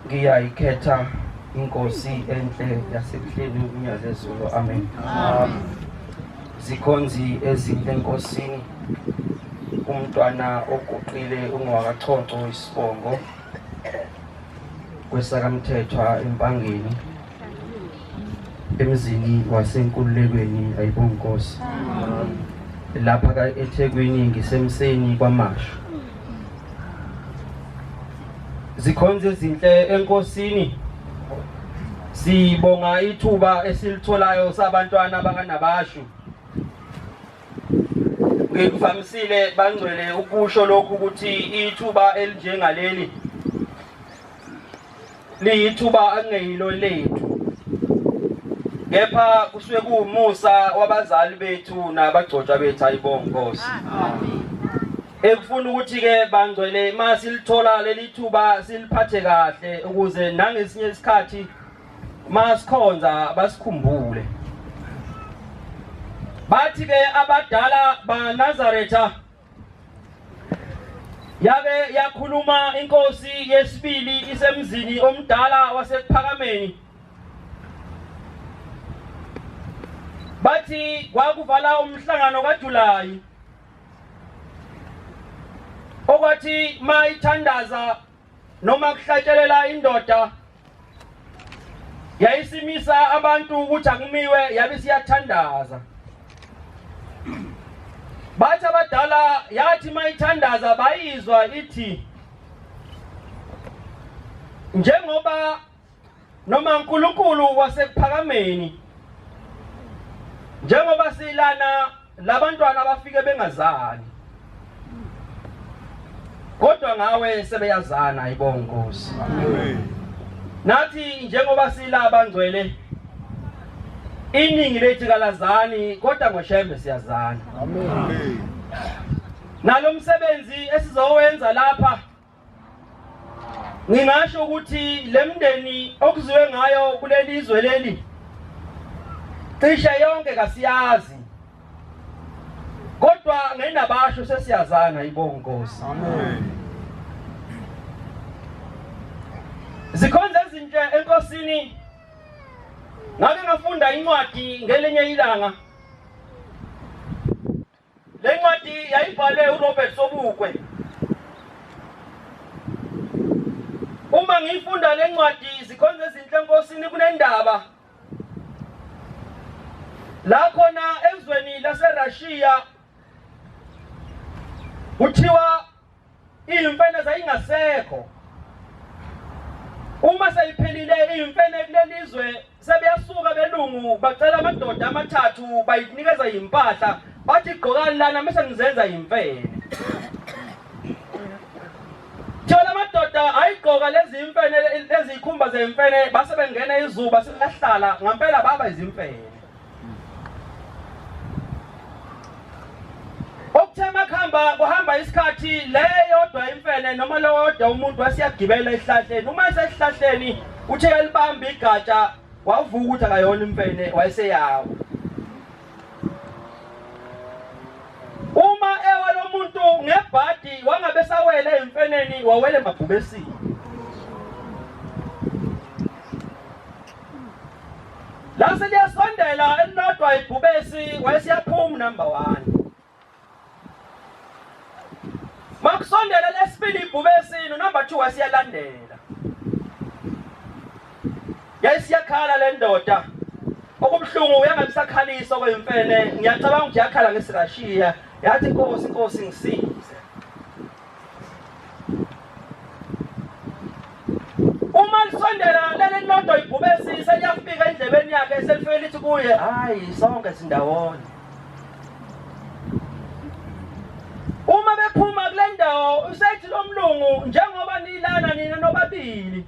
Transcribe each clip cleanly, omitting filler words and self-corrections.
ngiyayikhetha inkosi enhle yasebuhleni unyazezulu. Amen. Zikhonzi ezinhle enkosini, umntwana oguqile ungwakaChonco isibongo kwesakamthethwa empangeni emzini wasenkululekweni. Ayibonge Nkosi. Lapha eThekwini ngisemseni kwaMashu. Zikhonzi ezinhle enkosini, sibonga ithuba esilitholayo sabantwana bakanabashu. Ngikuvamisile bangcwele ukusho lokhu ukuthi ithuba elinjengaleli liyithuba angeyilo lethu, kepha kusuke kuwumusa wabazali bethu nabagcotshwa bethu. Ayibonge Nkosi. Ekufuna ukuthi ke bangcwele masilithola leli thuba siliphathe kahle ukuze nangesinye isikhathi masikhonza basikhumbule. Bathi ke abadala baNazaretha yake yakhuluma inkosi yesibili isemzini omdala wasePhakameni. Bathi kwakuvala umhlangano kaJulayi okwathi mayithandaza noma kuhlatshelela indoda yayisimisa abantu ukuthi akumiwe yabe siyathandaza. Bathi abadala yathi mayithandaza bayizwa ithi njengoba noma uNkulunkulu wasePhakameni, njengoba silana labantwana bafike bengazani, kodwa ngawe sebeyazana. Ayibonge Nkosi. Nathi njengoba sila bangcwele iningi lethu kalazani, kodwa ngoshembe siyazana. Amen. Nalomsebenzi esizowenza lapha ngingasho ukuthi lemndeni okuziwe ngayo kulelizwe leli cishe yonke kasiyazi, kodwa ngenabasho sesiyazana. Ayibonge Nkosi. Amen. Zikhonza ezinhle enkosini, ngake ngafunda incwadi ngelinye ilanga. Le lencwadi yayibhale uRobert Sobukwe. Uma ngifunda lencwadi zikhonza izinhle enkosini kunendaba la khona ezweni laseRussia kuthiwa imfene zayingasekho. Uma seyiphelile imfene kulelizwe sebeyasuka belungu bacela amadoda amathathu bayinikeza impahla bathi gqokani lana mase ngizenza imfene. Thola amadoda ayigqoka lezi imfene lezikhumba zemfene base bengena izuba selahlala ngempela baba izimfene. Okuthema kuhamba isikhathi leyodwa imfene noma leyodwa umuntu wasiyagibela esihlahleni. Uma esesihlahleni uthe elibamba igatsha wavuka ukuthi akayona imfene wayeseyawo. Uma ewa lo muntu ngebhadi wangabe sawele emfeneni wawele emabhubesini. La seliyasondela elilodwa ibhubesi wayesiyaphuma number 1. Makusondela lesibili ibhubesi number 2 wasiyalandela. Yayisiyakhala le ndoda. Okubhlungu uyangabisakhalisa kwemfene ngiyacabanga ukuthi yakhala ngeSirashiya yathi Nkosi ngisize. Uma lisondela leli lodwa ibhubesi seliyafika endlebeni yakhe selifike lithi kuye hayi sonke sindawona. Uma bephuma kule ndawo usethi lo mlungu njengoba nilana nina nobabili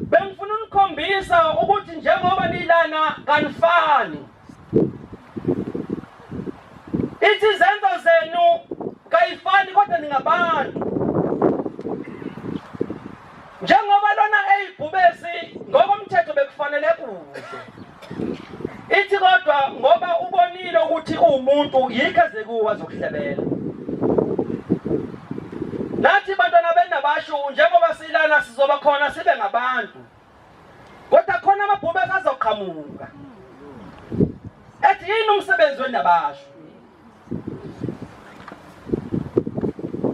bengifuna unikhombisa ukuthi njengoba nilana kanifani. Ithi izenzo zenu kayifani kodwa ningabantu. Njengoba lona eyibhubesi ngokomthetho bekufanele kuhle. Ithi kodwa ngoba ubonile ukuthi umuntu yikho ezekuwa zokuhlebela. Nathi bantwana benabasho njengoba silana sizoba khona sibe ngabantu. Kodwa khona amabhubesi azoqhamuka. Ethi yini umsebenzi wenabasho?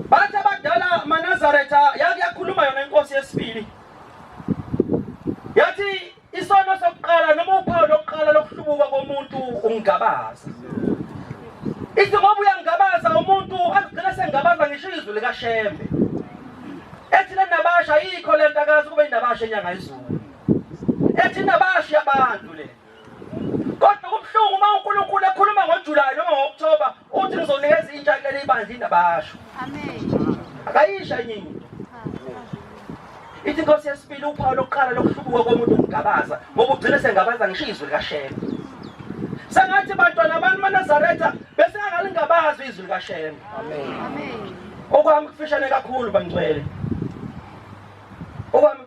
Bathi abadala maNazaretha yakhuluma yona inkosi yesibili. Yathi isono sokuqala noma uphawu lokuqala lokuhlubuka komuntu ungabaza. Ithi ngoba uyangabaza umuntu azigcina sengabaza ngisho izwi likaShembe. Ethi le nabasha yikho lento akazi kube inabasha enyanga izulu. Ethi nabasha yabantu le. Kodwa kubhlungu uma uNkulunkulu ekhuluma ngoJulayi noma ngoOkthoba uthi ngizonikeza intshakela ibandla inabasha. Amen. Akayisha yini? Ithi inkosi yesibili uphawu lokuqala lokuhlubuka komuntu ungabaza ngoba ugcina sengabaza ngisho izwi likaShembe. Sangathi bantwana bamaNazaretha bese angalingabazi izwi likaShembe. Amen. Amen. Okwami kufishane kakhulu bangcwele. Okwami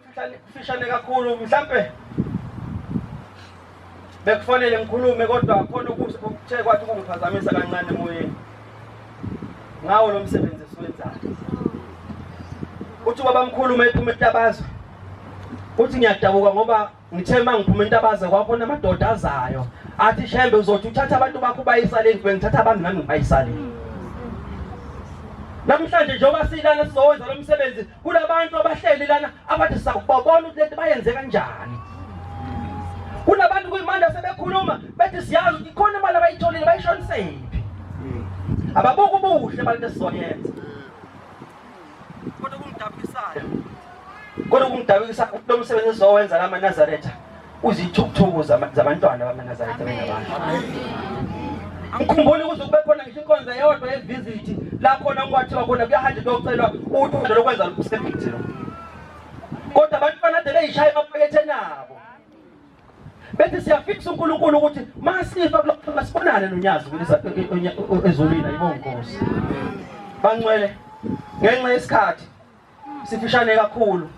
kufishane kakhulu mhlambe bekufanele ngikhulume kodwa khona ukuthe kwathi kungiphazamisa kancane emoyeni. Ngawo lo msebenzi esiwenzayo. Uthi babamkhulu uma ephuma eNtabazo. Uthi ngiyadabuka ngoba ngithe mangiphuma eNtabazo kwakhona amadoda azayo. Athi Shembe uzothi uthatha abantu bakho bayisaleni ngithatha abantu nami ngibayisaleni. Namhlanje njengoba silana sizowenza lo msebenzi kulabantu abahleli lana abathi sakubona ukuthi lento bayenze kanjani. Kunabantu kuyimanda sebekhuluma bethi siyazi ukuthi khona imali abayitholile bayishonisephi. Ababuka ubuhle balento sizoyenza. Kodwa kungidabukisa lo msebenzi sizowenza la maNazaretha uzithukuthuku zabantwana bamaNazaretha bengabantu. Ngikhumbula ukuthi kube khona ngisho inkonzo yodwa yevisit la khona kwathiwa khona kuyahanjwa kuyocelwa uthando lokwenza lo msebenzi lo. Kodwa abantwana ade beyishaya amapakethe nabo. Bethi siyafixa uNkulunkulu ukuthi masifa kulokho masibonane nonyazi kulisa ezulwini ayibonga Nkosi. Bangcwele ngenxa yesikhathi sifishane kakhulu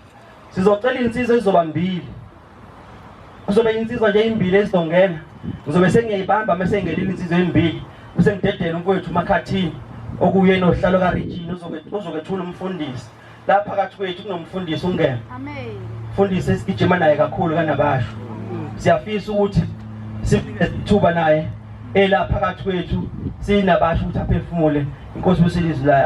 sizocela insizwa ezizoba 2. Kuzobe insizwa nje ezimbili ezizongena. Ngizobe sengiyayibamba mase ngelini insizwa ezimbili bese ngidedela umfowethu uMakhathini okuyena ohlalo kaRegina uzokethula umfundisi. La phakathi kwethu kunomfundisi ungena. Amen. Mfundisi esigijima naye kakhulu kanabasho. Siyafisa ukuthi sifike ithuba naye ela phakathi kwethu sinabasho ukuthi aphefumule inkosi usilizwi layo.